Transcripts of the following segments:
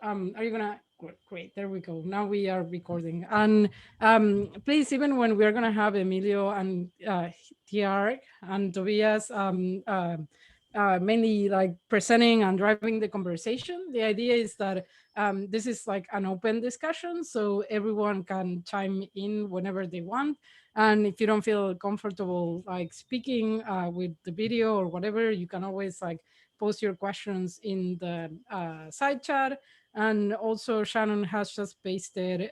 Are you gonna great? There we go. Now we are recording. And please, even when we are gonna have Emilio and TR and Tobias, mainly like presenting and driving the conversation. The idea is that this is like an open discussion, so everyone can chime in whenever they want. And if you don't feel comfortable like speaking with the video or whatever, you can always like post your questions in the side chat. And also Shannon has just pasted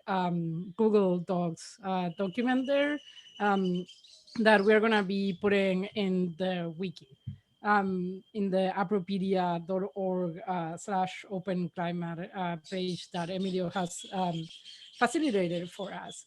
Google Docs document there that we're gonna be putting in the wiki, in the apropedia.org slash OpenClimate page that Emilio has facilitated for us.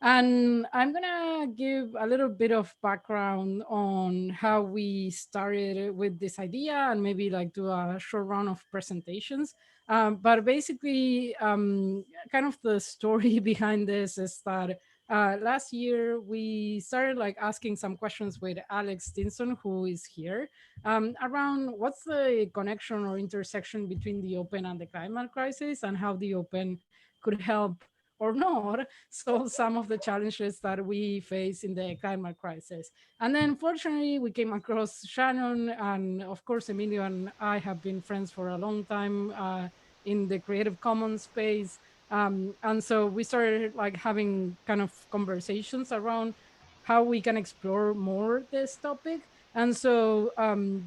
And I'm gonna give a little bit of background on how we started with this idea and maybe like do a short round of presentations. But basically, kind of the story behind this is that last year we started like asking some questions with Alex Stinson, who is here, around what's the connection or intersection between the open and the climate crisis, and how the open could help or not solve some of the challenges that we face in the climate crisis. And then fortunately, we came across Shannon, and of course, Emilio and I have been friends for a long time in the Creative Commons space. And so we started like having kind of conversations around how we can explore more this topic. And so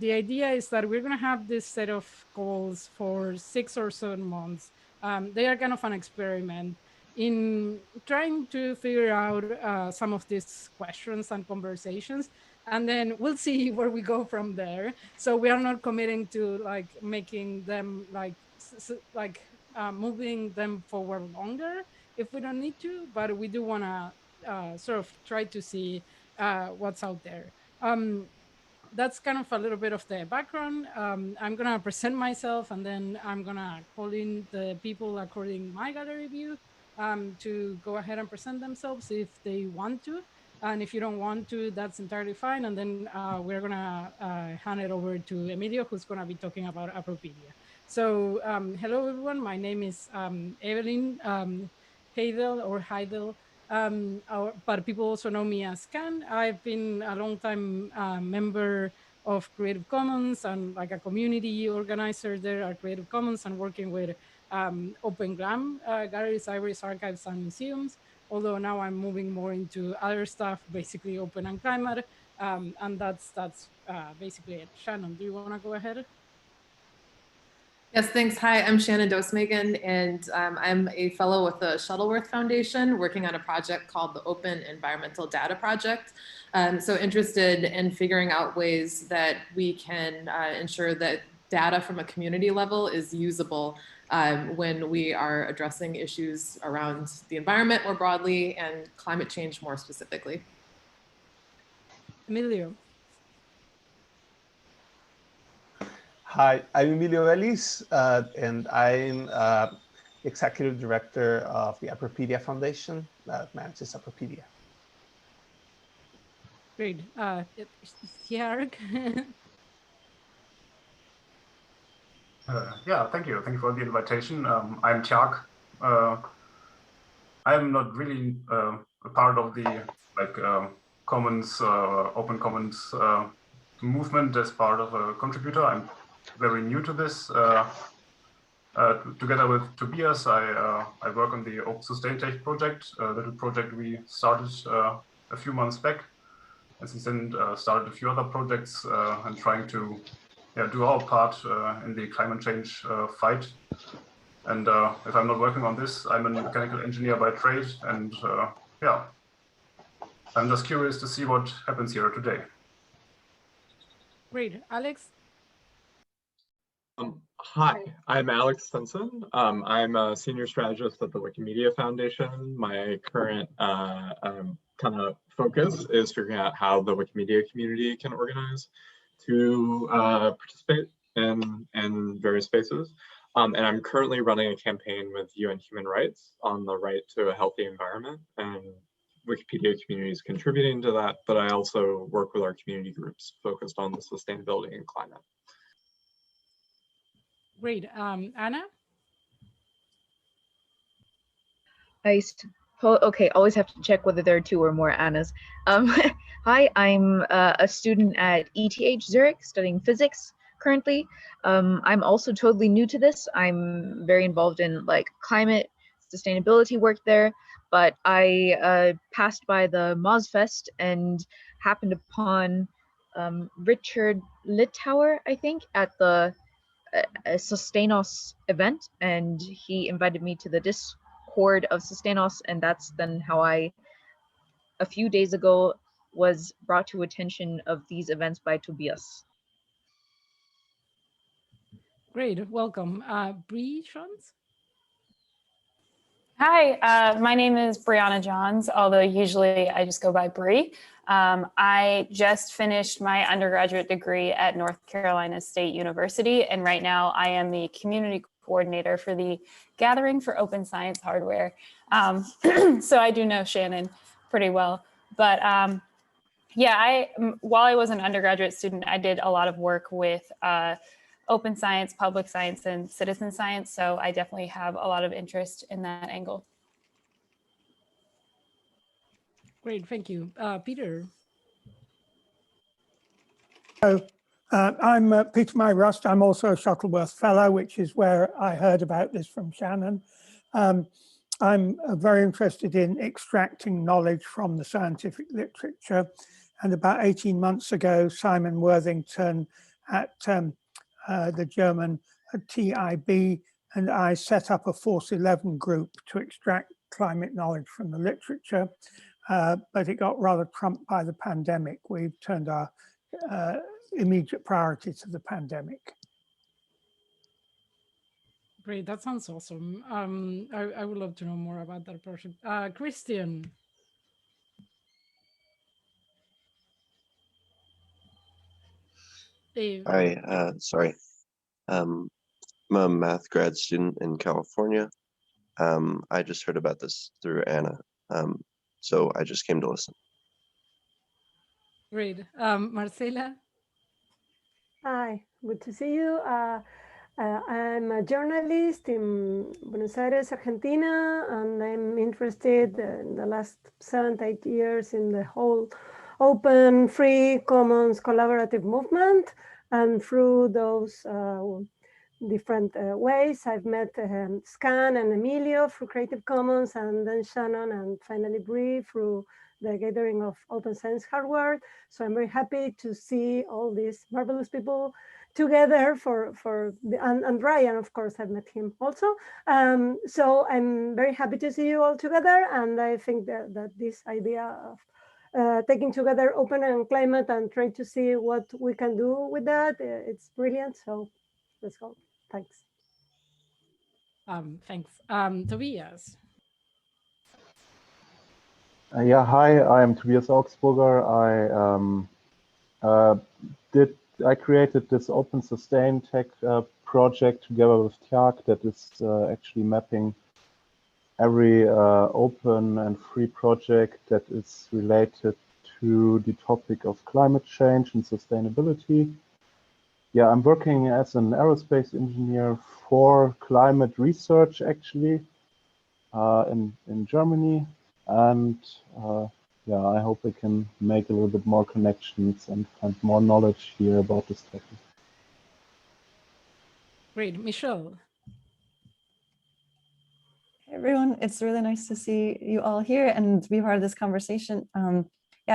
the idea is that we're going to have this set of calls for 6 or 7 months. They are kind of an experiment in trying to figure out some of these questions and conversations, and then we'll see where we go from there. So we are not committing to like making them like moving them forward longer if we don't need to, but we do want to sort of try to see what's out there. That's kind of a little bit of the background. I'm gonna present myself, and then I'm gonna call in the people according my gallery view to go ahead and present themselves if they want to. And if you don't want to, that's entirely fine. And then we're gonna hand it over to Emilio, who's gonna be talking about Apropedia. So hello, everyone. My name is Evelyn Heidel or Heidel. But people also know me as Can. I've been a long time member of Creative Commons and like a community organizer there at Creative Commons, and working with OpenGlam, galleries, libraries, archives, and museums. Although now I'm moving more into other stuff, basically open and climate. And that's basically it. Shannon, do you want to go ahead? Yes, thanks. Hi, I'm Shannon Dosmagan, and I'm a fellow with the Shuttleworth Foundation, working on a project called the Open Environmental Data Project. So interested in figuring out ways that we can ensure that data from a community level is usable when we are addressing issues around the environment more broadly and climate change more specifically. Emilio. Hi, I'm Emilio Ellis, and I'm Executive Director of the Apropedia Foundation that manages Apropedia. Great. Jarek. Yeah, thank you. Thank you for the invitation. I'm Tjark. I'm not really a part of the Commons, Open Commons movement as part of a contributor. I'm very new to this. Together with Tobias, I work on the Open Sustain Tech project, a little project we started a few months back. And since then started a few other projects and trying to do our part in the climate change fight. And if I'm not working on this, I'm a mechanical engineer by trade. And yeah, I'm just curious to see what happens here today. Great. Alex? Hi, I'm Alex Stinson. I'm a senior strategist at the Wikimedia Foundation. My current kind of focus is figuring out how the Wikimedia community can organize to participate in various spaces. And I'm currently running a campaign with UN Human Rights on the right to a healthy environment, and Wikipedia community is contributing to that, but I also work with our community groups focused on the sustainability and climate. Great. Anna? Okay, always have to check whether there are two or more Annas. Hi, I'm a student at ETH Zurich studying physics currently. I'm also totally new to this. I'm very involved in like climate sustainability work there, but I passed by the Mozfest and happened upon Richard Littauer, I think, at the Sustainос event, and he invited me to the Discord of Sustainos, and that's then how I, a few days ago, was brought to attention of these events by Tobias. Great, welcome. Bree Shons? Hi, my name is Brianna Johns, although usually I just go by Bree. I just finished my undergraduate degree at North Carolina State University, and right now I am the community coordinator for the Gathering for Open Science Hardware. So I do know Shannon pretty well, but yeah, while I was an undergraduate student, I did a lot of work with open science, public science, and citizen science. So I definitely have a lot of interest in that angle. Great, thank you. Peter? I'm Peter May-Rust. I'm also a Shuttleworth Fellow, which is where I heard about this from Shannon. I'm very interested in extracting knowledge from the scientific literature. And about 18 months ago, Simon Worthington at the German TIB and I set up a Force 11 group to extract climate knowledge from the literature, but it got rather trumped by the pandemic. We've turned our immediate priority to the pandemic. Great, that sounds awesome. I would love to know more about that project. Christian? Hi, sorry. I'm a math grad student in California. I just heard about this through Anna, so I just came to listen. Great. Marcela? Hi, good to see you. I'm a journalist in Buenos Aires, Argentina, and I'm interested in the last 7, 8 years in the whole open, free, commons, collaborative movement. And through those different ways, I've met Scan and Emilio through Creative Commons, and then Shannon, and finally Bree through the gathering of open science hardware. So I'm very happy to see all these marvelous people together and Ryan, of course, I've met him also. So I'm very happy to see you all together. And I think that this idea of taking together open and climate and try to see what we can do with that, it's brilliant. So let's go. Thanks. Thanks. Tobias? Yeah, hi, I'm Tobias Augsburger. I created this open sustain tech project together with Tjag that is actually mapping every open and free project that is related to the topic of climate change and sustainability. Yeah, I'm working as an aerospace engineer for climate research actually in Germany. And yeah, I hope we can make a little bit more connections and find more knowledge here about this topic. Great. Michelle? Hey everyone, it's really nice to see you all here and be part of this conversation. Yeah,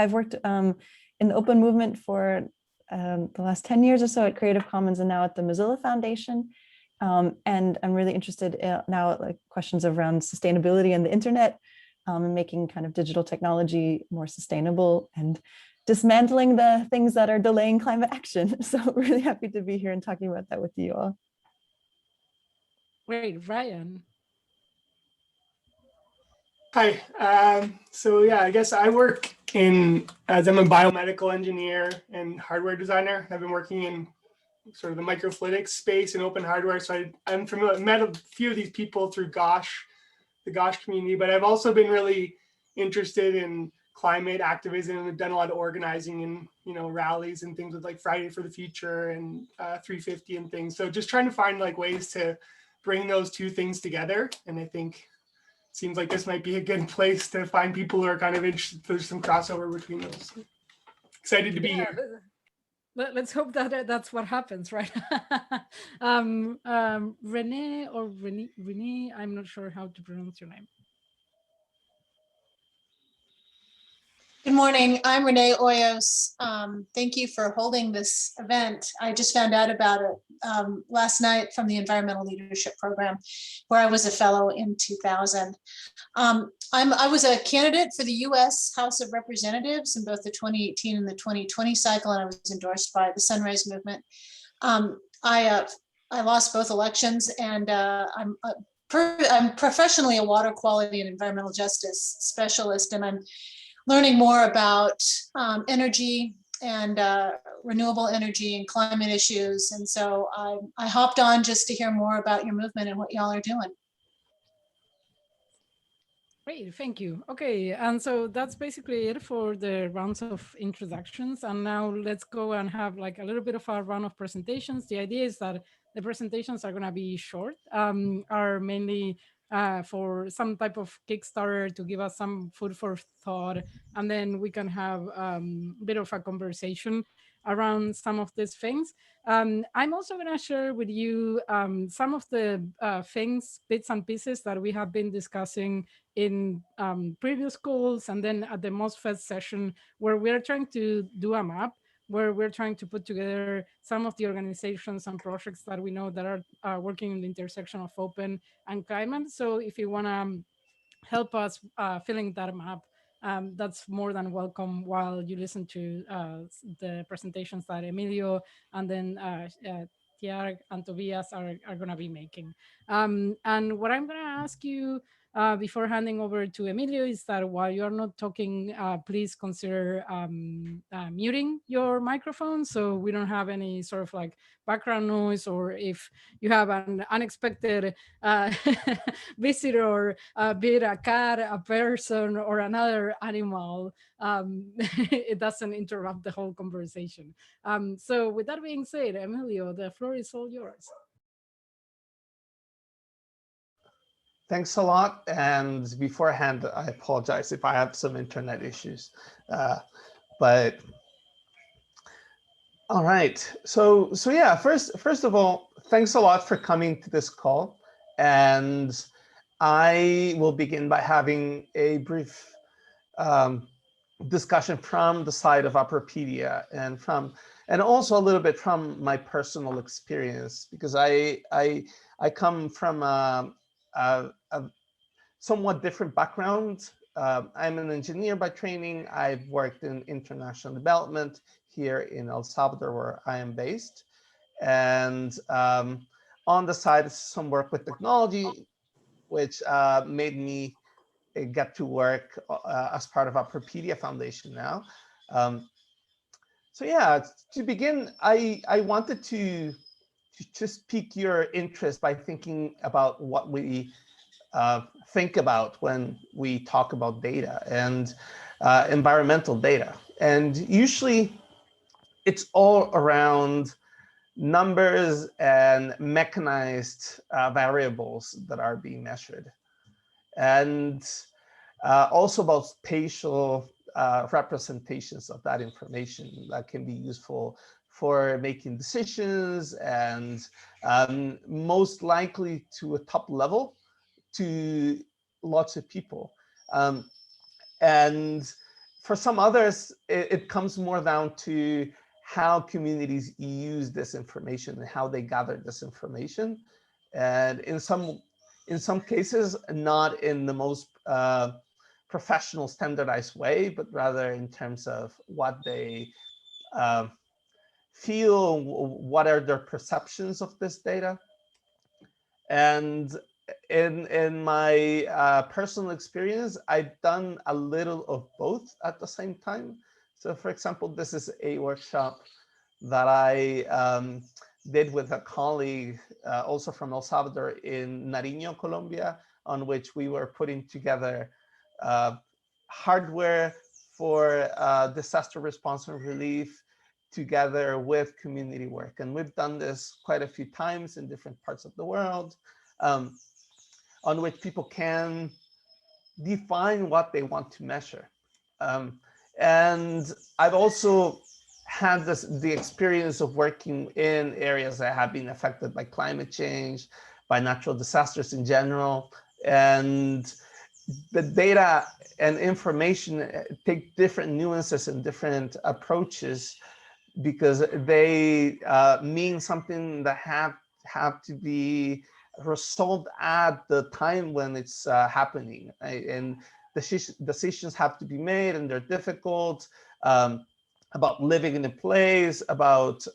I've worked in the open movement for the last 10 years or so at Creative Commons and now at the Mozilla Foundation. And I'm really interested now at like questions around sustainability and the internet, and making kind of digital technology more sustainable and dismantling the things that are delaying climate action. So really happy to be here and talking about that with you all. Great. Ryan? Hi, so yeah, I guess I work as I'm a biomedical engineer and hardware designer. I've been working in sort of the microfluidics space and open hardware. So I'm familiar, met a few of these people through the GOSH community, but I've also been really interested in climate activism and done a lot of organizing in, rallies and things with like Friday for the Future and 350 and things. So just trying to find like ways to bring those two things together. And I think seems like this might be a good place to find people who are kind of interested. There's some crossover between those. So excited to be here. Let's hope that that's what happens, right? Renee or Renee, I'm not sure how to pronounce your name. Good morning, I'm Renee Hoyos. Thank you for holding this event. I just found out about it last night from the Environmental Leadership Program, where I was a fellow in 2000. I was a candidate for the US House of Representatives in both the 2018 and the 2020 cycle, and I was endorsed by the Sunrise Movement. I lost both elections, and I'm professionally a water quality and environmental justice specialist, and I'm learning more about energy and renewable energy and climate issues. And so I hopped on just to hear more about your movement and what y'all are doing. Great, thank you. Okay, and so that's basically it for the rounds of introductions. And now let's go and have like a little bit of a round of presentations. The idea is that the presentations are going to be short, are mainly for some type of Kickstarter to give us some food for thought, and then we can have a bit of a conversation around some of these things. I'm also going to share with you some of the things, bits and pieces that we have been discussing in previous calls, and then at the MOSFET session, where we're trying to do a map, where we're trying to put together some of the organizations and projects that we know that are working in the intersection of open and climate. So if you want to help us filling that map, that's more than welcome while you listen to the presentations that Emilio and then Tiag and Tobias are going to be making. And what I'm going to ask you before handing over to Emilio is that while you're not talking, please consider muting your microphone so we don't have any sort of like background noise, or if you have an unexpected visitor, be it a cat, a person, or another animal, it doesn't interrupt the whole conversation. So with that being said, Emilio, the floor is all yours. Thanks a lot. And beforehand, I apologize if I have some internet issues. But all right. So yeah, first of all, thanks a lot for coming to this call. And I will begin by having a brief discussion from the side of Upperpedia and also a little bit from my personal experience, because I come from a somewhat different background. I'm an engineer by training. I've worked in international development here in El Salvador, where I am based. And on the side, some work with technology, which made me get to work as part of Upperpedia Foundation now. So yeah, to begin, I wanted to just pique your interest by thinking about what we think about when we talk about data and environmental data. And usually it's all around numbers and mechanized variables that are being measured. And also about spatial representations of that information that can be useful for making decisions and most likely to a top level to lots of people. And for some others, it comes more down to how communities use this information and how they gather this information. And in some cases, not in the most professional standardized way, but rather in terms of what they feel, what are their perceptions of this data. And in my personal experience, I've done a little of both at the same time. So for example, this is a workshop that I did with a colleague also from El Salvador in Nariño, Colombia, on which we were putting together hardware for disaster response and relief together with community work. And we've done this quite a few times in different parts of the world, on which people can define what they want to measure. And I've also had the experience of working in areas that have been affected by climate change, by natural disasters in general. And the data and information take different nuances and different approaches because they mean something that have to be resolved at the time when it's happening, right? And decisions have to be made, and they're difficult, about living in a place, about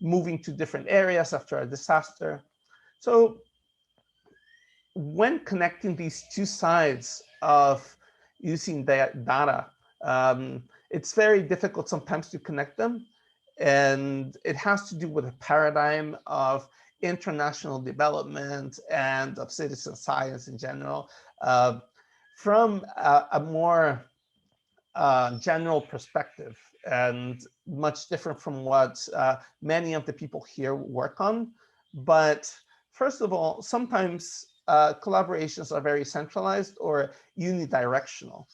moving to different areas after a disaster. So when connecting these two sides of using data, it's very difficult sometimes to connect them. And it has to do with a paradigm of international development and of citizen science in general, from a more general perspective, and much different from what many of the people here work on. But first of all, sometimes collaborations are very centralized or unidirectional.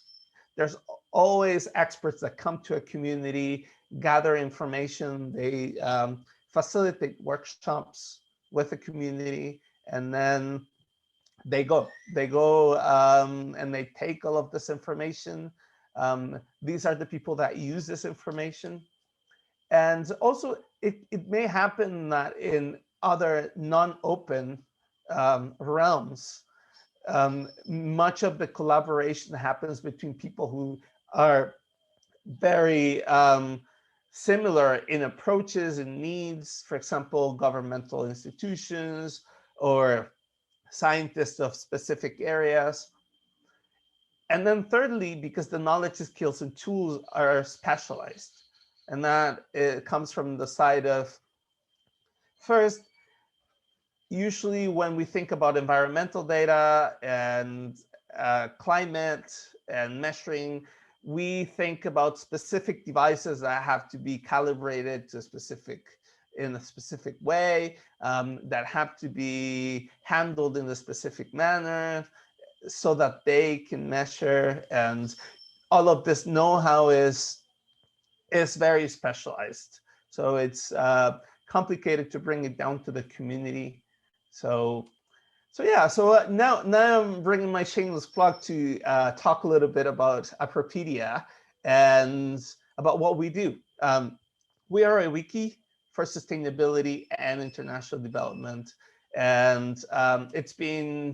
There's always experts that come to a community, gather information, they facilitate workshops with the community, and then they go and they take all of this information. These are the people that use this information. And also, it may happen that in other non-open realms, much of the collaboration happens between people who are very similar in approaches and needs, for example, governmental institutions or scientists of specific areas. And then thirdly, because the knowledge, skills, and tools are specialized. And that it comes from the side of, first, usually when we think about environmental data and climate and measuring, we think about specific devices that have to be calibrated to in a specific way, that have to be handled in a specific manner so that they can measure. And all of this know-how is very specialized. So it's complicated to bring it down to the community. So yeah, so now I'm bringing my shameless plug to talk a little bit about Apropedia and about what we do. We are a wiki for sustainability and international development, and it's been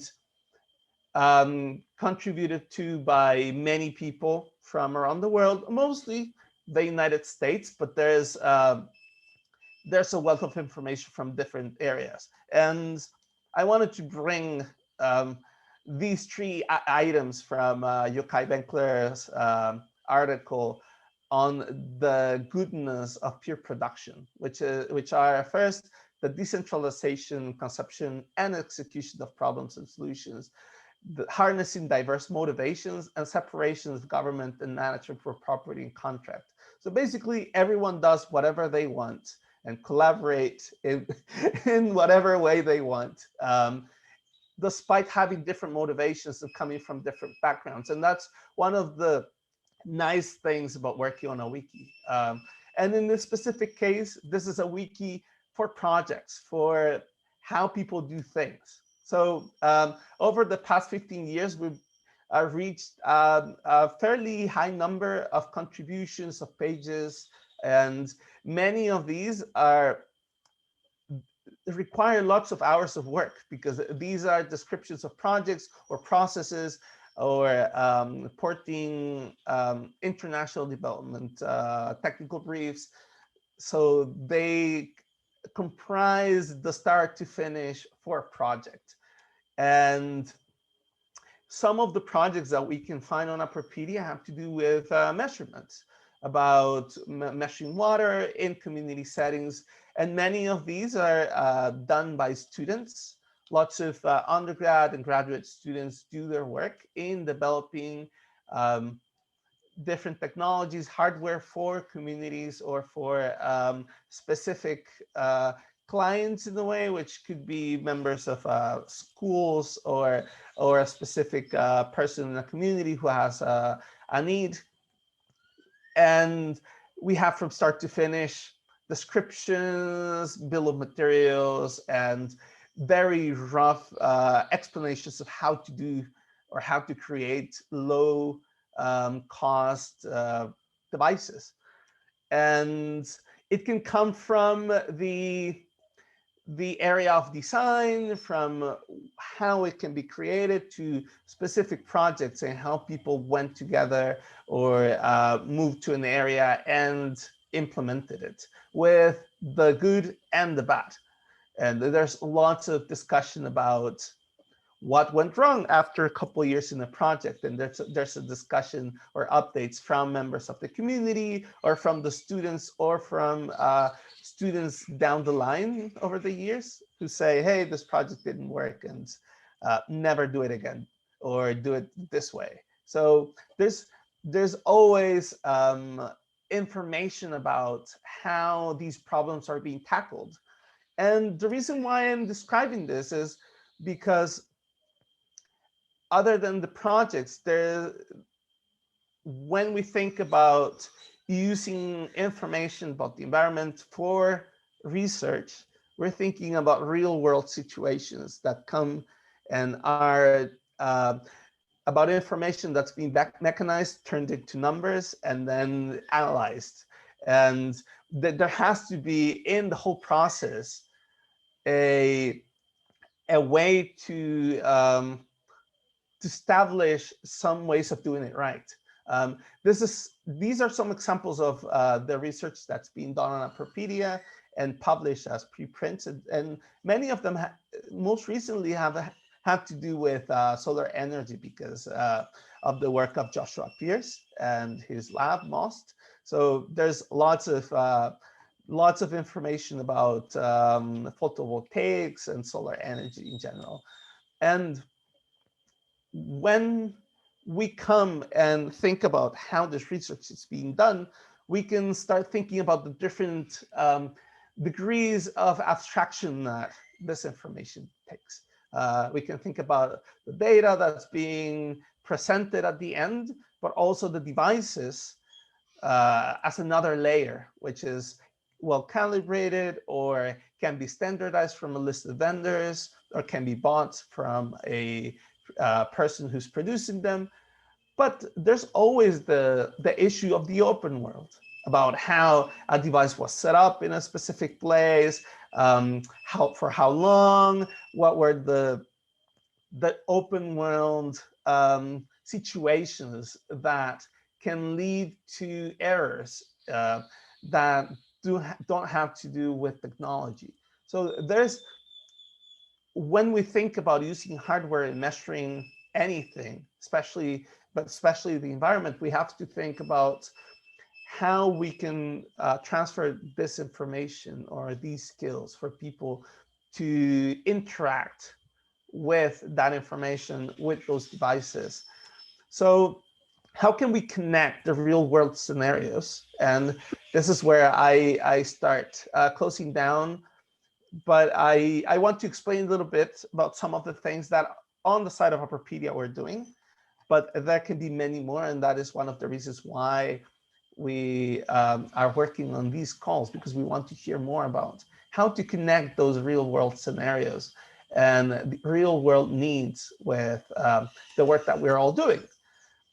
contributed to by many people from around the world, mostly the United States, but there's a wealth of information from different areas. And I wanted to bring these three items from Yochai Benkler's article on the goodness of peer production, which are first, the decentralization, conception, and execution of problems and solutions, harnessing diverse motivations, and separation of government and management for property and contract. So basically, everyone does whatever they want and collaborate in whatever way they want, despite having different motivations and coming from different backgrounds. And that's one of the nice things about working on a wiki. And in this specific case, this is a wiki for projects, for how people do things. So over the past 15 years, we've reached a fairly high number of contributions of pages, and many of these require lots of hours of work because these are descriptions of projects or processes or porting international development technical briefs. So they comprise the start to finish for a project. And some of the projects that we can find on Apropedia have to do with measurements, about measuring water in community settings. And many of these are done by students. Lots of undergrad and graduate students do their work in developing different technologies, hardware for communities or for specific clients in a way, which could be members of schools or a specific person in the community who has a need. And we have from start to finish descriptions, bill of materials, and very rough explanations of how to do or how to create low cost devices. And it can come from the area of design, from how it can be created, to specific projects and how people went together or moved to an area and implemented it with the good and the bad. And there's lots of discussion about what went wrong after a couple of years in a project. And there's a discussion or updates from members of the community or from the students or from students down the line over the years who say, hey, this project didn't work and never do it again or do it this way. So there's always information about how these problems are being tackled. And the reason why I'm describing this is because other than the projects, when we think about using information about the environment for research, we're thinking about real world situations that come and are about information that's being mechanized, turned into numbers, and then analyzed. And there has to be in the whole process a way to establish some ways of doing it right. These are some examples of the research that's being done on Apropedia and published as preprints, and many of them most recently have had to do with solar energy because of the work of Joshua Pierce and his lab, MOST. So there's lots of information about photovoltaics and solar energy in general. And when we come and think about how this research is being done, we can start thinking about the different degrees of abstraction that this information takes. We can think about the data that's being presented at the end, but also the devices as another layer, which is well calibrated or can be standardized from a list of vendors or can be bought from a person who's producing them. But there's always the issue of the open world, about how a device was set up in a specific place, for how long, what were the open world situations that can lead to errors that don't have to do with technology. So when we think about using hardware and measuring anything, especially the environment, we have to think about how we can transfer this information or these skills for people to interact with that information, with those devices. So how can we connect the real world scenarios? And this is where I start closing down. But I want to explain a little bit about some of the things that on the side of Apropedia we're doing, but there can be many more. And that is one of the reasons why we are working on these calls, because we want to hear more about how to connect those real world scenarios and the real world needs with the work that we're all doing.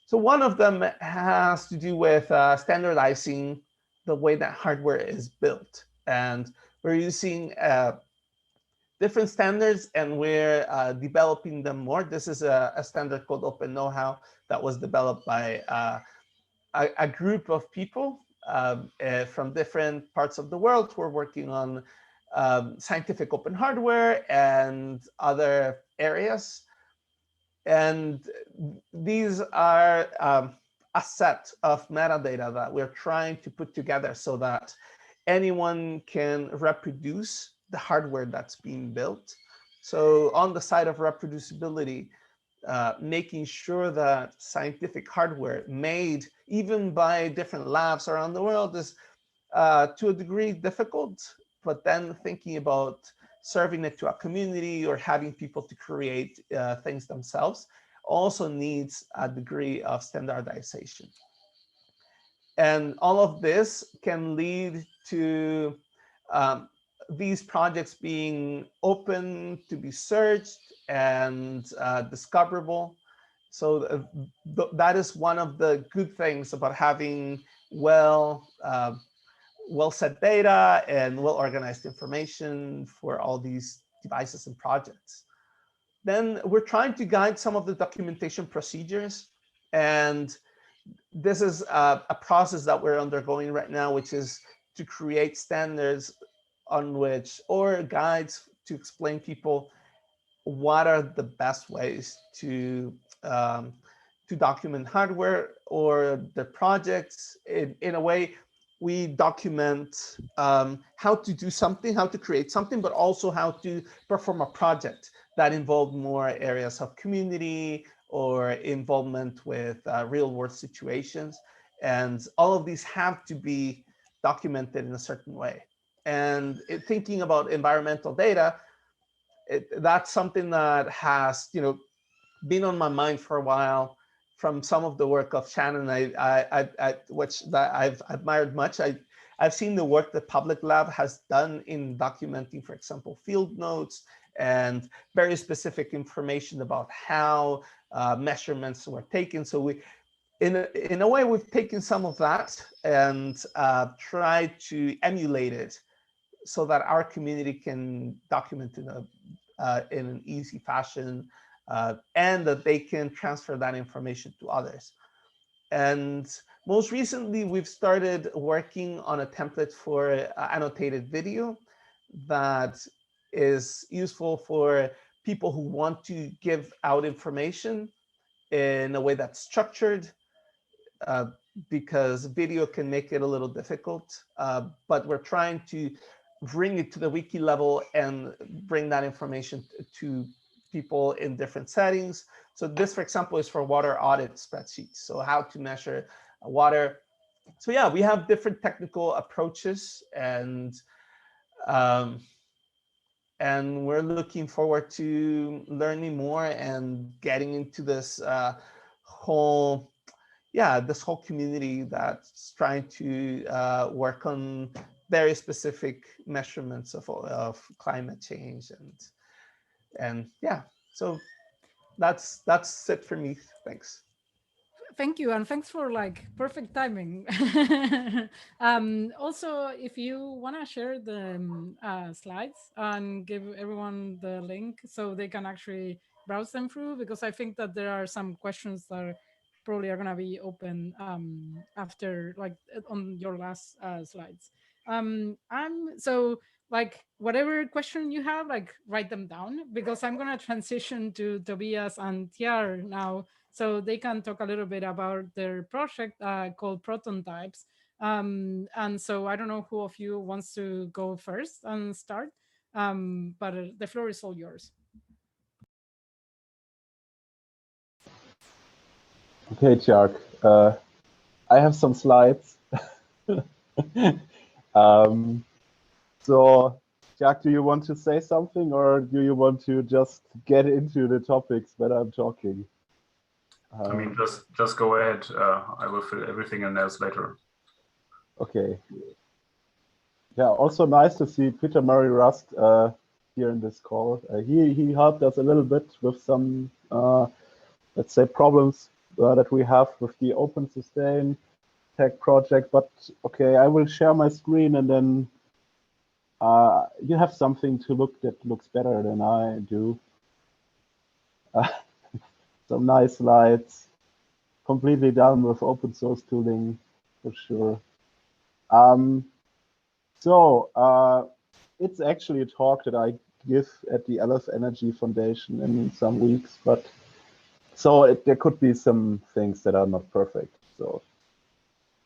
So one of them has to do with standardizing the way that hardware is built. And we're using different standards and we're developing them more. This is a standard called Open Know-how that was developed by a group of people from different parts of the world who are working on scientific open hardware and other areas. And these are a set of metadata that we're trying to put together so that anyone can reproduce the hardware that's being built. So on the side of reproducibility, making sure that scientific hardware made even by different labs around the world is to a degree difficult, but then thinking about serving it to a community or having people to create things themselves also needs a degree of standardization. And all of this can lead to these projects being open to be searched and discoverable. So that is one of the good things about having well set data and well-organized information for all these devices and projects. Then we're trying to guide some of the documentation procedures. And this is a process that we're undergoing right now, which is to create standards on which, or guides to explain people what are the best ways to document hardware or the projects. In a way, we document how to do something, how to create something, but also how to perform a project that involved more areas of community or involvement with real-world situations. And all of these have to be documented in a certain way. And thinking about environmental data, that's something that has been on my mind for a while from some of the work of Shannon, which I've admired much. I've seen the work that Public Lab has done in documenting, for example, field notes and very specific information about how measurements were taken. So we, in a way, we've taken some of that and tried to emulate it so that our community can document in an easy fashion, and that they can transfer that information to others. And most recently, we've started working on a template for annotated video that is useful for people who want to give out information in a way that's structured, because video can make it a little difficult, but we're trying to bring it to the wiki level and bring that information to people in different settings. So this, for example, is for water audit spreadsheets. So how to measure water. So yeah, we have different technical approaches, and we're looking forward to learning more and getting into this whole community that's trying to work on very specific measurements of climate change. And yeah, so that's it for me. Thanks. Thank you, and thanks for perfect timing. Also, if you want to share the slides and give everyone the link so they can actually browse them through, because I think that there are some questions that probably are going to be open after, on your last slides. So whatever question you have, write them down, because I'm going to transition to Tobias and Tiar now, so they can talk a little bit about their project called Proton Types. And so I don't know who of you wants to go first and start, but the floor is all yours. Okay, Jack, I have some slides. So, Jack, do you want to say something, or do you want to just get into the topics when I'm talking? I mean, just go ahead. I will fill everything in else later. Okay. Yeah, also nice to see Peter Murray Rust here in this call. He helped us a little bit with some, let's say, problems that we have with the Open Sustain Tech project. But okay, I will share my screen, and then you have something to look that looks better than I do. Some nice slides, completely done with open source tooling for sure. So it's actually a talk that I give at the LF Energy Foundation in some weeks, but so there could be some things that are not perfect. So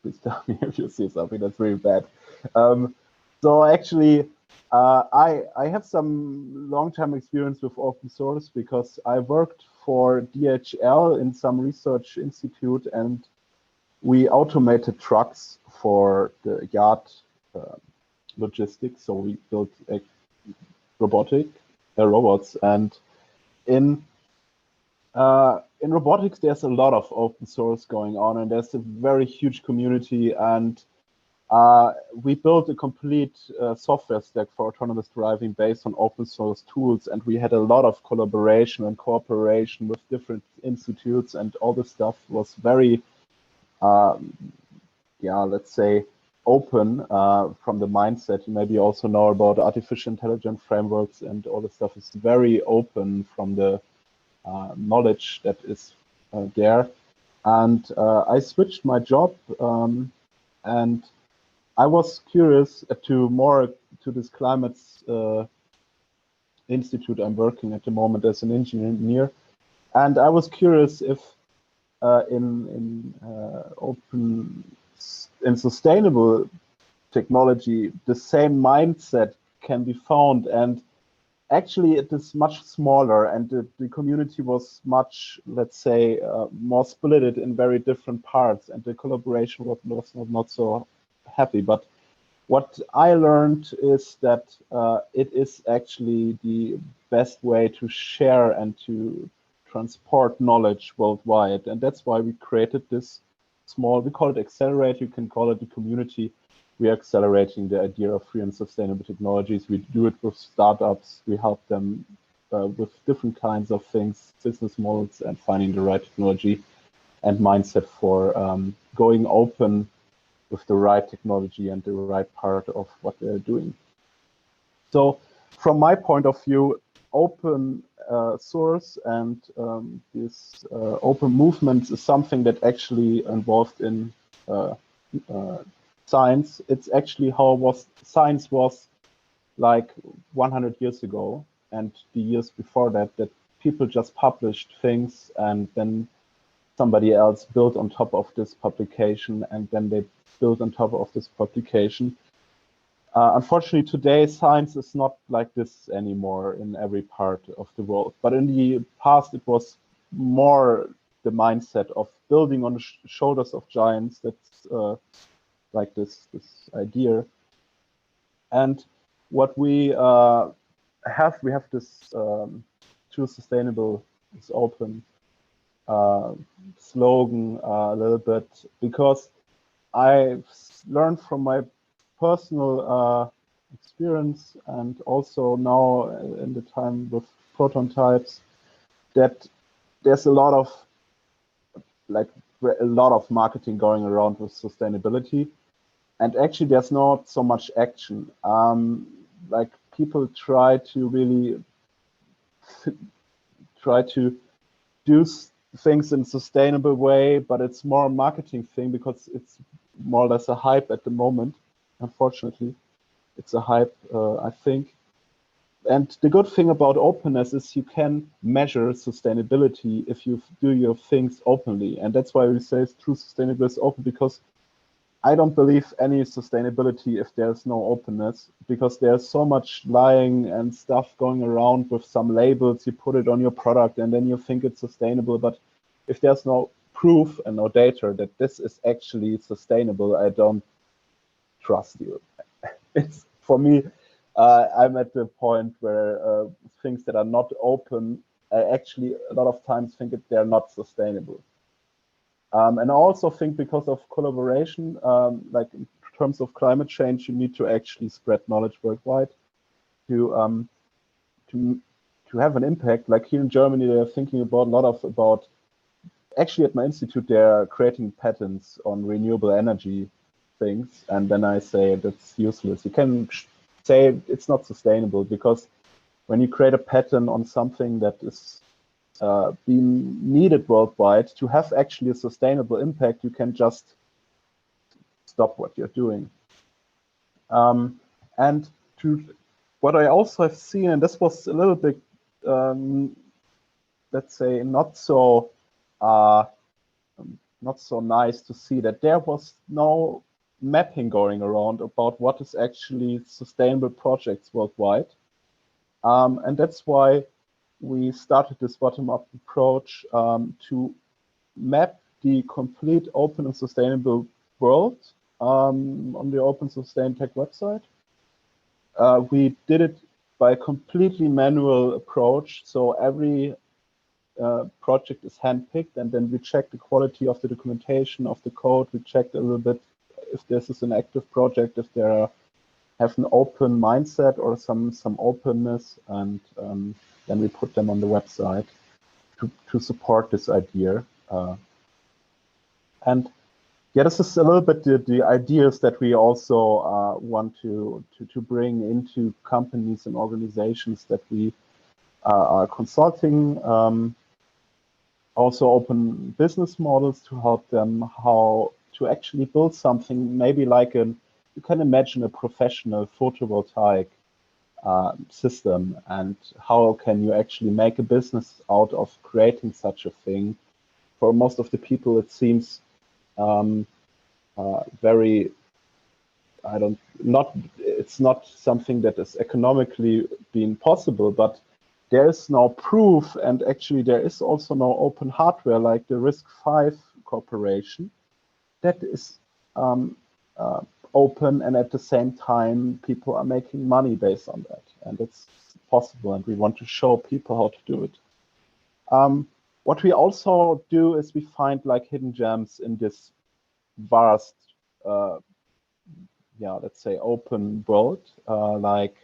please tell me if you see something that's really bad. So actually, I have some long-term experience with open source because I worked for DHL in some research institute, and we automated trucks for the logistics. So we built robots, and in robotics, there's a lot of open source going on, and there's a very huge community. And we built a complete software stack for autonomous driving based on open source tools, and we had a lot of collaboration and cooperation with different institutes, and all this stuff was very, let's say, open from the mindset. You maybe also know about artificial intelligence frameworks, and all this stuff is very open from the knowledge that is there. And I switched my job, and I was curious to this climate institute I'm working at the moment as an engineer, and I was curious if in sustainable technology the same mindset can be found. And actually it is much smaller, and the community was much, let's say, more split in very different parts, and the collaboration was not so happy. But what I learned is that it is actually the best way to share and to transport knowledge worldwide. And that's why we created this small, we call it Accelerate, you can call it the community. We are accelerating the idea of free and sustainable technologies. We do it with startups. We help them with different kinds of things, business models, and finding the right technology and mindset for going open with the right technology and the right part of what they're doing. So from my point of view, open source and this open movement is something that actually involved in science. It's actually how science was like 100 years ago, and the years before that people just published things, and then somebody else built on top of this publication, and then they built on top of this publication. Unfortunately, today science is not like this anymore in every part of the world. But in the past, it was more the mindset of building on the shoulders of giants. That's like this idea. And what we have this true sustainable is open slogan a little bit, because I've learned from my personal experience, and also now in the time with proton types, that there's a lot of marketing going around with sustainability, and actually there's not so much action. Like people try to really do things in a sustainable way, but it's more a marketing thing because it's more or less a hype at the moment. Unfortunately, it's a hype, I think. And the good thing about openness is you can measure sustainability if you do your things openly. And that's why we say true sustainability is open, because I don't believe any sustainability if there's no openness, because there's so much lying and stuff going around with some labels. You put it on your product and then you think it's sustainable. But if there's no proof and no data that this is actually sustainable, I don't trust you. It's for me, I'm at the point where things that are not open, I actually a lot of times think that they're not sustainable. And I also think because of collaboration, like in terms of climate change, you need to actually spread knowledge worldwide to have an impact. Like here in Germany, they're thinking about a lot about. Actually, at my institute, they're creating patents on renewable energy things, and then I say that's useless. You can say it's not sustainable, because when you create a patent on something that is being needed worldwide to have actually a sustainable impact, you can just stop what you're doing. And to what I also have seen, and this was a little bit, let's say, not so nice to see, that there was no mapping going around about what is actually sustainable projects worldwide. And that's why we started this bottom-up approach to map the complete open and sustainable world on the Open Sustain Tech website. we did it by a completely manual approach. So every project is handpicked, and then we check the quality of the documentation of the code. We checked a little bit if this is an active project, if they have an open mindset or some openness, and then we put them on the website to support this idea. And yeah, this is a little bit the ideas that we also want to bring into companies and organizations that we are consulting. Also open business models to help them how to actually build something, maybe like you can imagine a professional photovoltaic system, and how can you actually make a business out of creating such a thing. For most of the people, it seems very, it's not something that is economically being possible, but there is no proof, and actually there is also no open hardware like the RISC-V Corporation that is open, and at the same time people are making money based on that, and it's possible, and we want to show people how to do it. What we also do is we find like hidden gems in this vast, let's say open world, like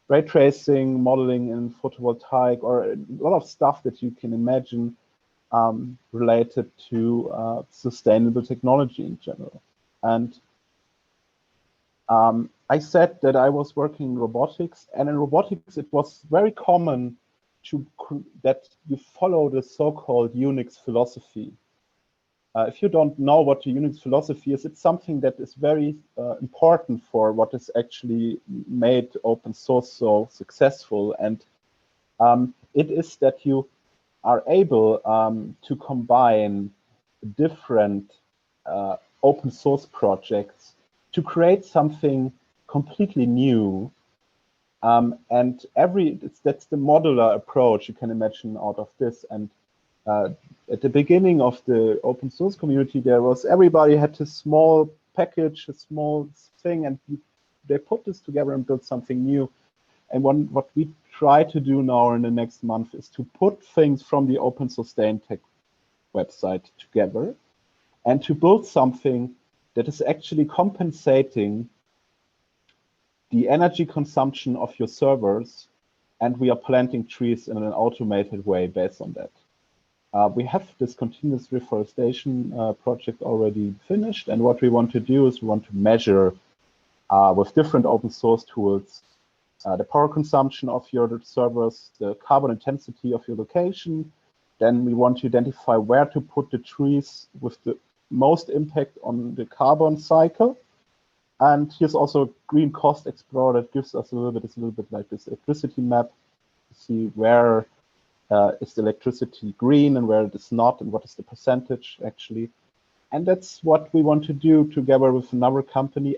ray tracing, modeling in photovoltaic, or a lot of stuff that you can imagine related to sustainable technology in general. And I said that I was working in robotics, and in robotics it was very common that you follow the so-called Unix philosophy. If you don't know what the Unix philosophy is, it's something that is very important for what is actually made open source so successful. And it is that you are able to combine different open source projects to create something completely new. And that's the modular approach you can imagine out of this. And at the beginning of the open source community, everybody had a small package, a small thing, and they put this together and built something new. And what we try to do now in the next month is to put things from the Open Sustain Tech website together and to build something that is actually compensating the energy consumption of your servers, and we are planting trees in an automated way based on that. We have this continuous reforestation project already finished, and what we want to do is we want to measure with different open source tools the power consumption of your servers, the carbon intensity of your location. Then we want to identify where to put the trees with the most impact on the carbon cycle. And here's also a green cost explorer that gives us it's a little bit like this electricity map to see where is the electricity green and where it is not, and what is the percentage actually. And that's what we want to do together with another company.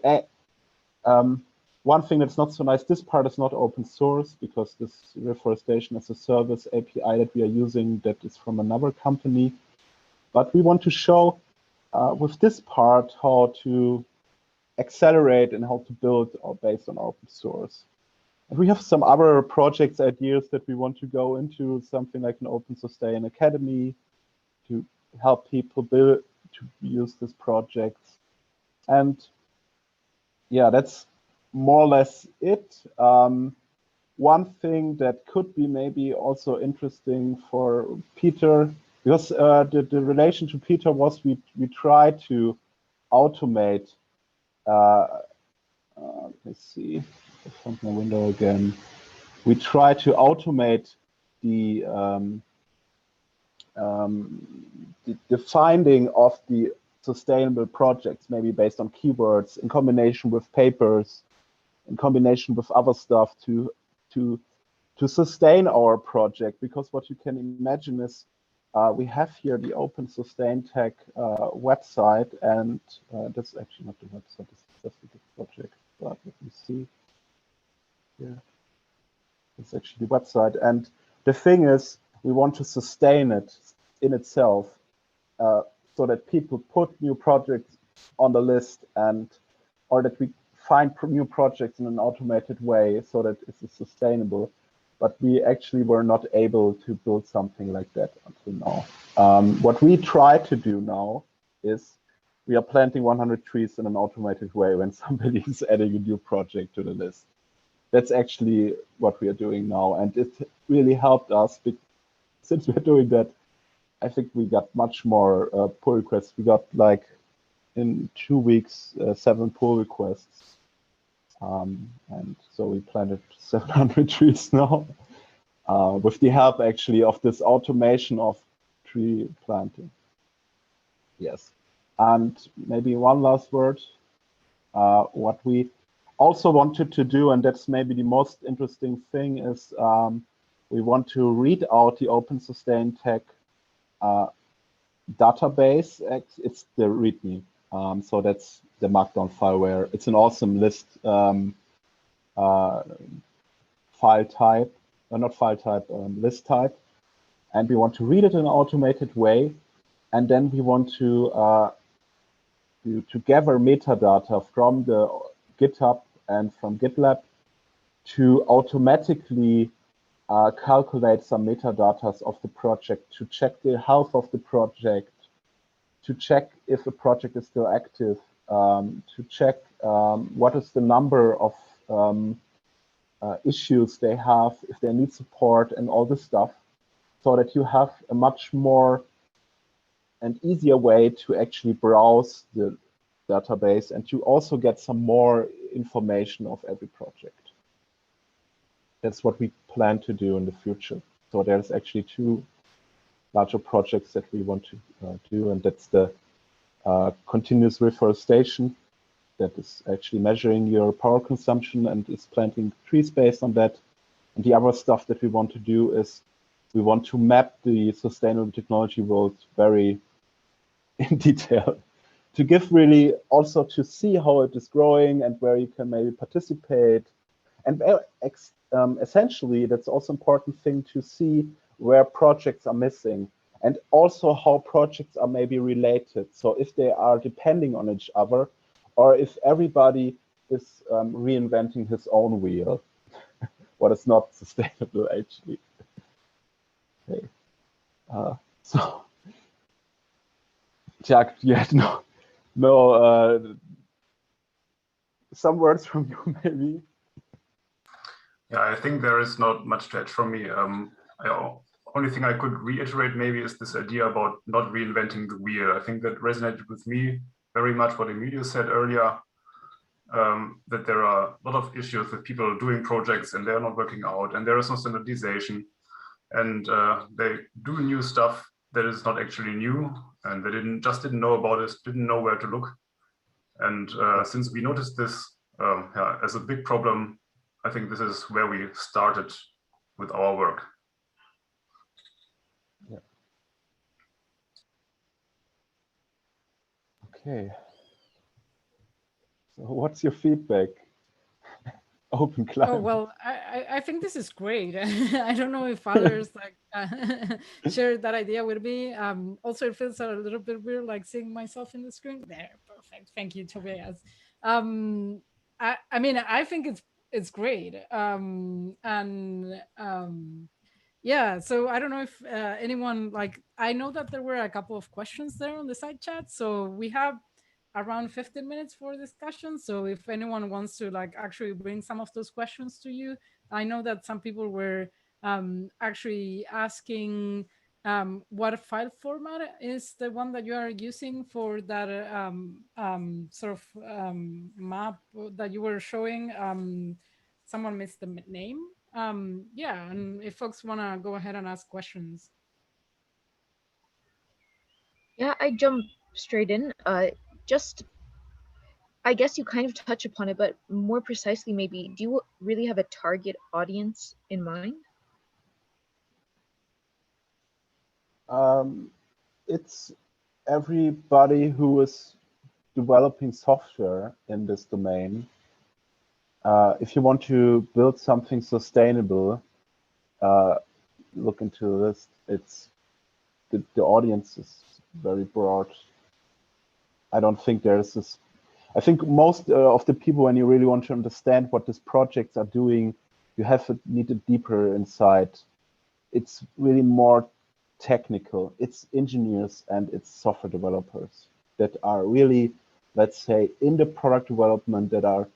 One thing that's not so nice, this part is not open source because this reforestation as a service API that we are using, that is from another company. But we want to show with this part how to accelerate and how to build based on open source. And we have some other projects ideas that we want to go into, something like an Open Sustain Academy to help people to use this project. And yeah, that's more or less it. One thing that could be maybe also interesting for Peter, because the relation to Peter was we try to automate. Let's see, I found my window again. We try to automate the finding of the sustainable projects, maybe based on keywords, in combination with papers, in combination with other stuff to sustain our project. Because what you can imagine is we have here the Open Sustain Tech website, and that's actually not the website, it's just the project, but let me see. Yeah, it's actually the website. And the thing is, we want to sustain it in itself so that people put new projects on the list, and or that we find new projects in an automated way so that it's sustainable. But we actually were not able to build something like that until now. What we try to do now is we are planting 100 trees in an automated way when somebody is adding a new project to the list. That's actually what we are doing now. And it really helped us. Since we're doing that, I think we got much more pull requests. We got like in 2 weeks, 7 pull requests. And so we planted 700 trees now with the help actually of this automation of tree planting. Yes. And maybe one last word. What we also wanted to do, and that's maybe the most interesting thing, is we want to read out the Open Sustain Tech database. It's the README. So that's the Markdown file where it's an awesome list file type, not file type, list type. And we want to read it in an automated way. And then we want to gather metadata from the GitHub and from GitLab to automatically calculate some metadata of the project, to check the health of the project, to check if the project is still active, to check what is the number of issues they have, if they need support and all this stuff, so that you have a much more and easier way to actually browse the database and to also get some more information of every project. That's what we plan to do in the future. So there's actually 2 larger projects that we want to do, and that's the continuous reforestation that is actually measuring your power consumption and is planting trees based on that. And the other stuff that we want to do is we want to map the sustainable technology world very in detail, to give really also to see how it is growing and where you can maybe participate. And essentially, that's also important thing to see where projects are missing and also how projects are maybe related. So if they are depending on each other, or if everybody is reinventing his own wheel, what is not sustainable actually. Okay. So, Jack, you had some words from you maybe? Yeah, I think there is not much to add from me. Only thing I could reiterate maybe is this idea about not reinventing the wheel. I think that resonated with me very much what Emilio said earlier, that there are a lot of issues with people doing projects and they're not working out, and there is no standardization, and they do new stuff that is not actually new, and they didn't know about it, didn't know where to look. And since we noticed this as a big problem, I think this is where we started with our work. Yeah. Okay. So what's your feedback? OpenClimate. Oh, well, I think this is great. I don't know if others like share that idea with me. Also, it feels a little bit weird, like seeing myself in the screen. There, perfect. Thank you, Tobias. I mean, I think it's great. Yeah, so I don't know if anyone, like, I know that there were a couple of questions there on the side chat. So we have around 15 minutes for discussion. So if anyone wants to like actually bring some of those questions to you, I know that some people were actually asking what file format is the one that you are using for that sort of map that you were showing. Someone missed the name. Yeah, and if folks want to go ahead and ask questions. Yeah, I jump straight in. Just, I guess you kind of touch upon it, but more precisely, maybe, do you really have a target audience in mind? It's everybody who is developing software in this domain. If you want to build something sustainable, look into this. It's the audience is very broad. I don't think there's this. I think most of the people, when you really want to understand what these projects are doing, you have to need a deeper insight. It's really more technical. It's engineers and it's software developers that are really, let's say, in the product development, that are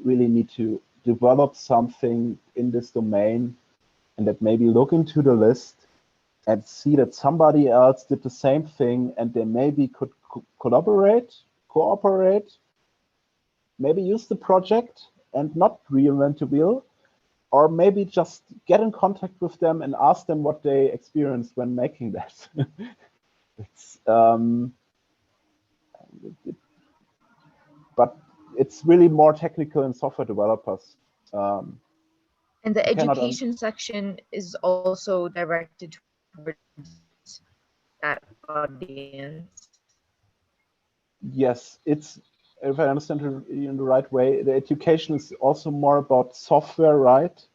really need to develop something in this domain, and that maybe look into the list and see that somebody else did the same thing, and they maybe could cooperate, maybe use the project and not reinvent the wheel, or maybe just get in contact with them and ask them what they experienced when making that. It's, but it's really more technical in software developers. And the education section is also directed towards that audience. Yes, it's, if I understand it in the right way, the education is also more about software, right?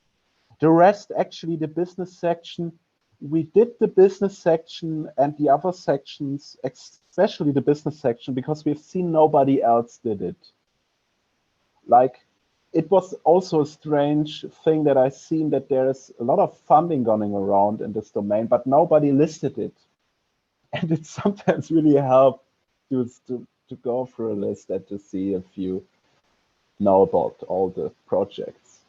The rest, actually, the business section, we did the business section and the other sections, especially the business section, because we've seen nobody else did it. Like, it was also a strange thing that I've seen, that there's a lot of funding going around in this domain, but nobody listed it. And it sometimes really helped to go through a list and to see if you know about all the projects.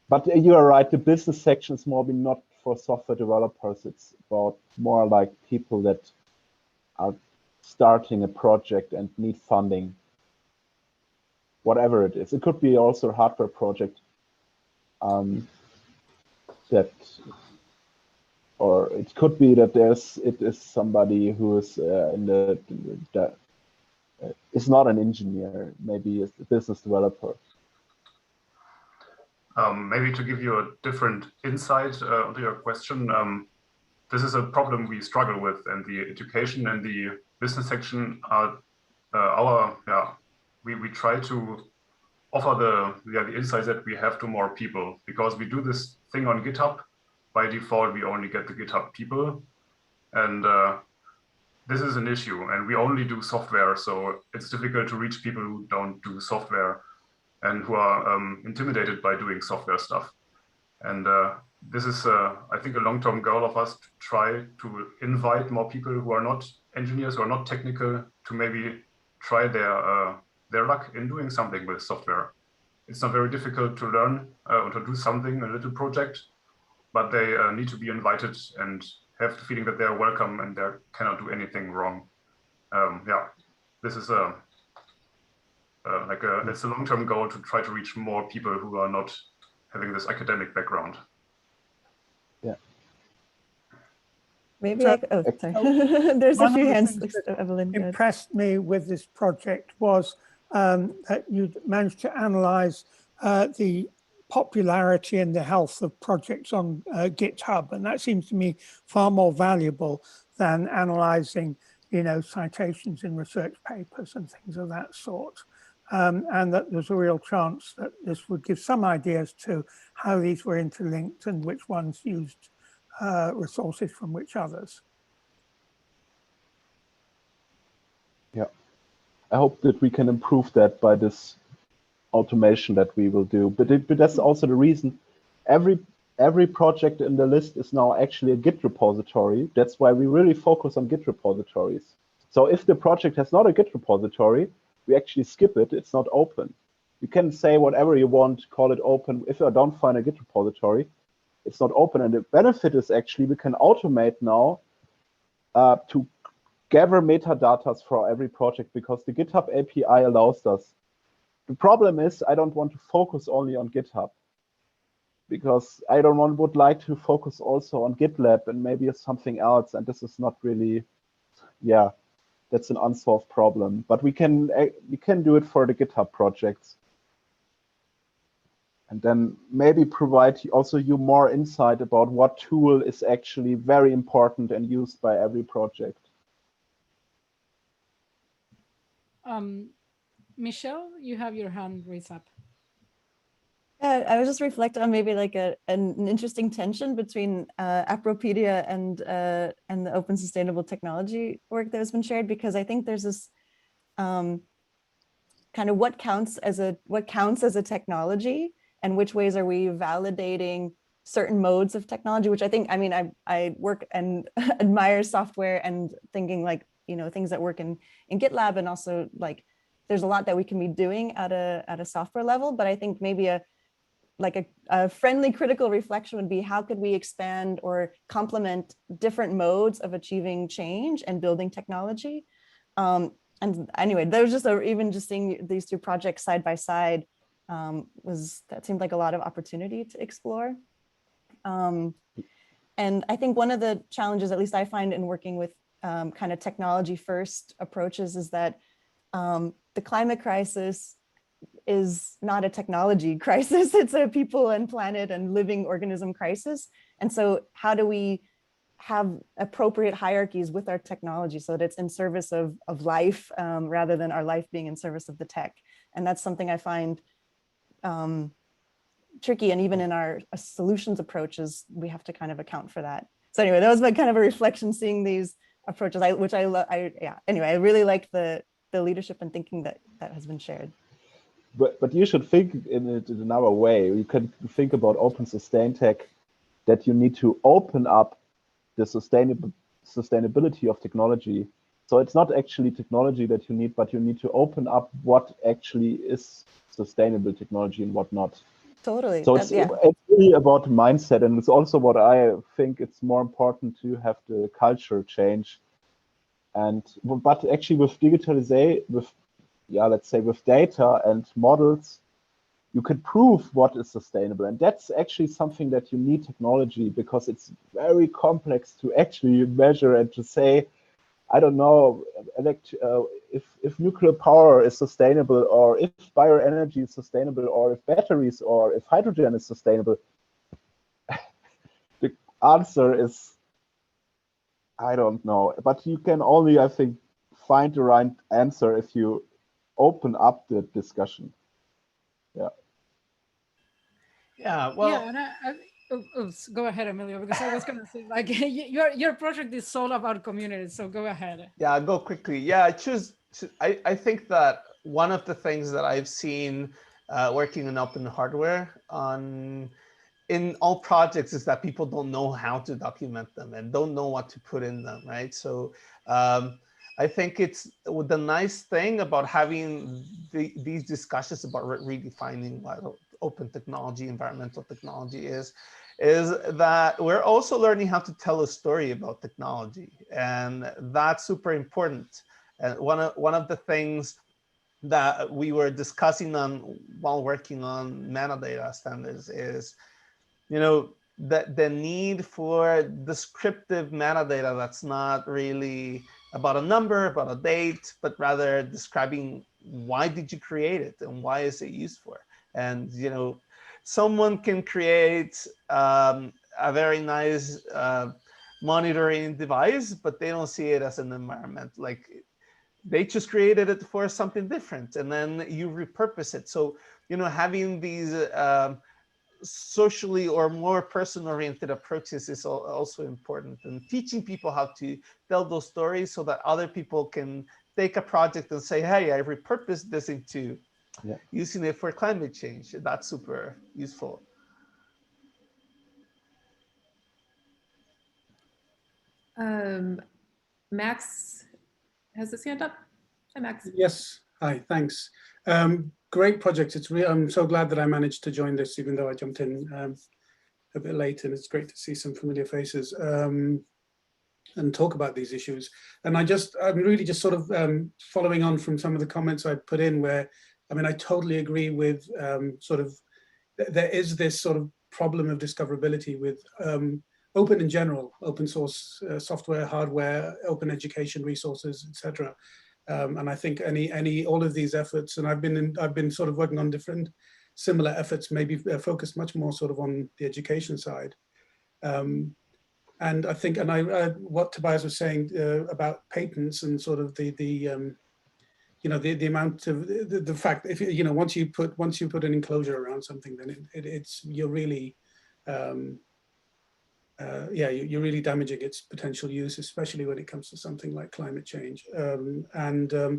But you are right, the business section is more not for software developers. It's about more like people that are starting a project and need funding, whatever it is. It could be also a hardware project or it could be that it is somebody who is is not an engineer, maybe is a business developer. Maybe to give you a different insight onto your question, this is a problem we struggle with, and the education and the business section are we try to offer the insights that we have to more people, because we do this thing on GitHub. By default, we only get the GitHub people, and this is an issue, and we only do software, so it's difficult to reach people who don't do software and who are intimidated by doing software stuff. And this is, I think, a long-term goal of us, to try to invite more people who are not engineers, who are not technical, to maybe try their luck in doing something with software. It's not very difficult to learn or to do something, a little project, but they need to be invited and have the feeling that they are welcome and they cannot do anything wrong. This is it's a long-term goal to try to reach more people who are not having this academic background. Yeah. Maybe sorry. There's a few hands. Evelyn, impressed me with this project was that you managed to analyze the popularity and the health of projects on GitHub, and that seems to me far more valuable than analyzing, citations in research papers and things of that sort. And that there's a real chance that this would give some ideas to how these were interlinked and which ones used resources from which others. Yeah, I hope that we can improve that by this automation that we will do. But that's also the reason every project in the list is now actually a Git repository. That's why we really focus on Git repositories. So if the project has not a Git repository, we actually skip it. It's not open. You can say whatever you want, call it open. If I don't find a Git repository, it's not open. And the benefit is actually we can automate now to gather metadata for every project, because the GitHub API allows us. The problem is I don't want to focus only on GitHub, because I would like to focus also on GitLab and maybe something else. And this is not really, that's an unsolved problem. But we can do it for the GitHub projects. And then maybe provide also you more insight about what tool is actually very important and used by every project. Michelle, you have your hand raised up. Yeah, I was just reflecting on maybe like an interesting tension between Appropedia and the open sustainable technology work that has been shared, because I think there's this kind of what counts as a technology, and which ways are we validating certain modes of technology, which I think, I mean, I work and admire software and thinking like, you know, things that work in GitLab, and also like there's a lot that we can be doing at a software level. But I think maybe a friendly critical reflection would be, how could we expand or complement different modes of achieving change and building technology? And anyway, there was just even just seeing these two projects side by side that seemed like a lot of opportunity to explore. And I think one of the challenges, at least I find in working with kind of technology first approaches, is that the climate crisis is not a technology crisis, it's a people and planet and living organism crisis. And so how do we have appropriate hierarchies with our technology so that it's in service of life rather than our life being in service of the tech? And that's something I find tricky, and even in our solutions approaches, we have to kind of account for that. So anyway, that was my kind of a reflection seeing these approaches, which I love. Anyway, I really like the leadership and thinking that has been shared. But you should think in it in another way. You can think about open sustain tech, that you need to open up the sustainability of technology. So it's not actually technology that you need, but you need to open up what actually is sustainable technology and what not. Totally. So it's really about mindset, and it's also what I think it's more important to have the culture change. And but actually with digitalization, let's say with data and models, you can prove what is sustainable, and that's actually something that you need technology, because it's very complex to actually measure and to say, I don't know, if nuclear power is sustainable, or if bioenergy is sustainable, or if batteries or if hydrogen is sustainable. The answer is, I don't know. But you can only, I think, find the right answer if you open up the discussion. Yeah. Yeah, well, yeah, and go ahead, Emilio, because I was going to say, like, your project is all about community, so go ahead. Yeah, I'll go quickly. Yeah, I think that one of the things that I've seen working in open hardware in all projects is that people don't know how to document them and don't know what to put in them, right? So I think it's the nice thing about having these discussions about redefining what open technology, environmental technology is that we're also learning how to tell a story about technology, and that's super important. And one of the things that we were discussing while working on metadata standards is, you know, the need for descriptive metadata that's not really about a number, about a date, but rather describing why did you create it and why is it used for. And, you know, someone can create a very nice monitoring device, but they don't see it as an environment. Like, they just created it for something different, and then you repurpose it. So, you know, having these socially or more person-oriented approaches is also important, and teaching people how to tell those stories so that other people can take a project and say, hey, I repurposed this into using it for climate change. That's super useful. Max has his hand up. Hi, Max. Yes. Hi. Thanks. Great project. It's really. I'm so glad that I managed to join this, even though I jumped in a bit late, and it's great to see some familiar faces and talk about these issues. And I'm really just sort of following on from some of the comments I put in, where, I mean, I totally agree with sort of, there is this sort of problem of discoverability with open in general, open source software, hardware, open education resources, etc. And I think all of these efforts, and I've been sort of working on different similar efforts, maybe focused much more sort of on the education side. And I think, what Tobias was saying about patents and sort of the you know, the amount of the fact, if you know, once you put an enclosure around something, then you're really yeah, you're really damaging its potential use, especially when it comes to something like climate change. And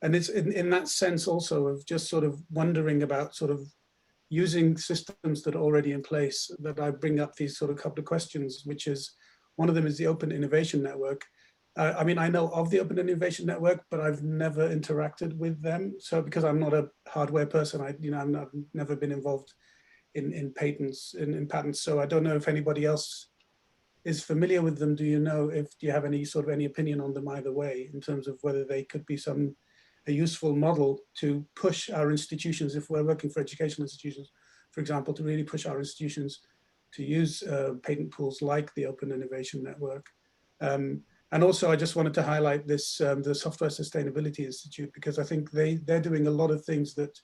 it's in that sense also of just sort of wondering about sort of using systems that are already in place, that I bring up these sort of couple of questions, which is, one of them is the Open Innovation Network. I mean, I know of the Open Innovation Network, but I've never interacted with them. So because I'm not a hardware person, I've never been involved in patents, in patents. So I don't know if anybody else is familiar with them. Do you have any sort of any opinion on them either way, in terms of whether they could be a useful model to push our institutions, if we're working for educational institutions, for example, to really push our institutions to use patent pools like the Open Innovation Network. And also, I just wanted to highlight this, the Software Sustainability Institute, because I think they're doing a lot of things that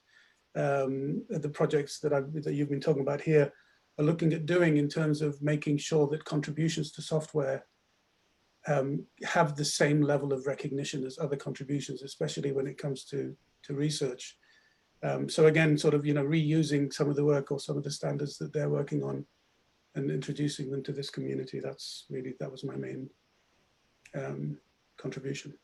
the projects that you've been talking about here are looking at doing, in terms of making sure that contributions to software have the same level of recognition as other contributions, especially when it comes to research. So again, sort of, reusing some of the work or some of the standards that they're working on and introducing them to this community. That was my main contribution.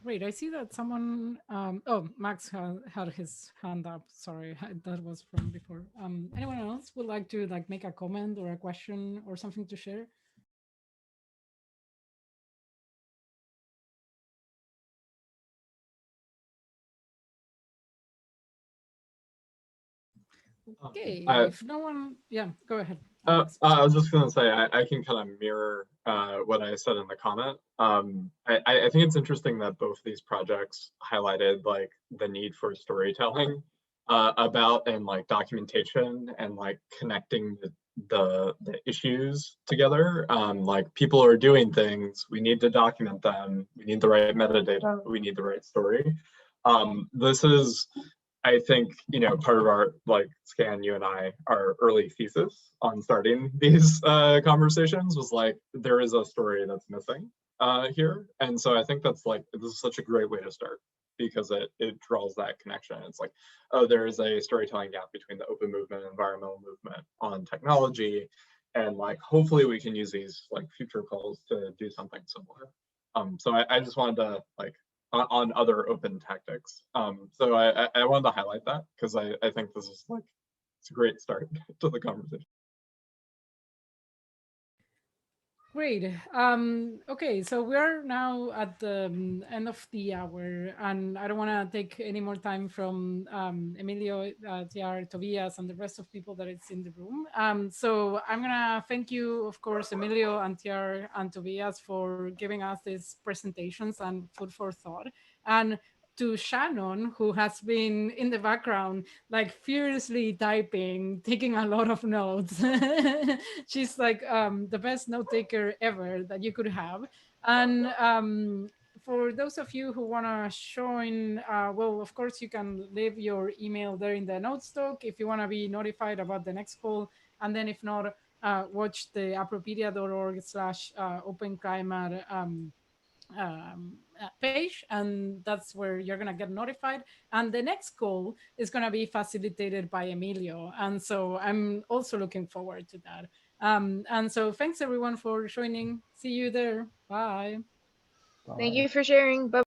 Great. I see that someone, oh, Max had his hand up. Sorry, that was from before. Anyone else would like to make a comment or a question or something to share? Okay, if no one, yeah, go ahead. I was just going to say, I can kind of mirror what I said in the comment. I think it's interesting that both these projects highlighted the need for storytelling about and documentation and connecting the issues together. People are doing things, we need to document them, we need the right metadata, we need the right story. This is, I think, part of our, Scan, you and I, our early thesis on starting these conversations was there is a story that's missing here. And so I think that's this is such a great way to start, because it draws that connection. It's oh, there is a storytelling gap between the open movement and environmental movement on technology. And hopefully we can use these future calls to do something similar. So I just wanted to on other open tactics. So I wanted to highlight that, because I think this is it's a great start to the conversation. Great. Okay, so we're now at the end of the hour, and I don't want to take any more time from Emilio, Tiar, Tobias, and the rest of people that is in the room. So I'm gonna thank you, of course, Emilio and Tiar and Tobias, for giving us these presentations and food for thought. And to Shannon, who has been in the background, furiously typing, taking a lot of notes. She's the best note taker ever that you could have. And for those of you who want to join, well, of course, you can leave your email there in the notes doc if you want to be notified about the next call. And then if not, watch the appropedia.org/OpenClimate page, and that's where you're going to get notified. And the next call is going to be facilitated by Emilio, and so I'm also looking forward to that. And so thanks everyone for joining. See you there. Bye. Thank you for sharing. Bye.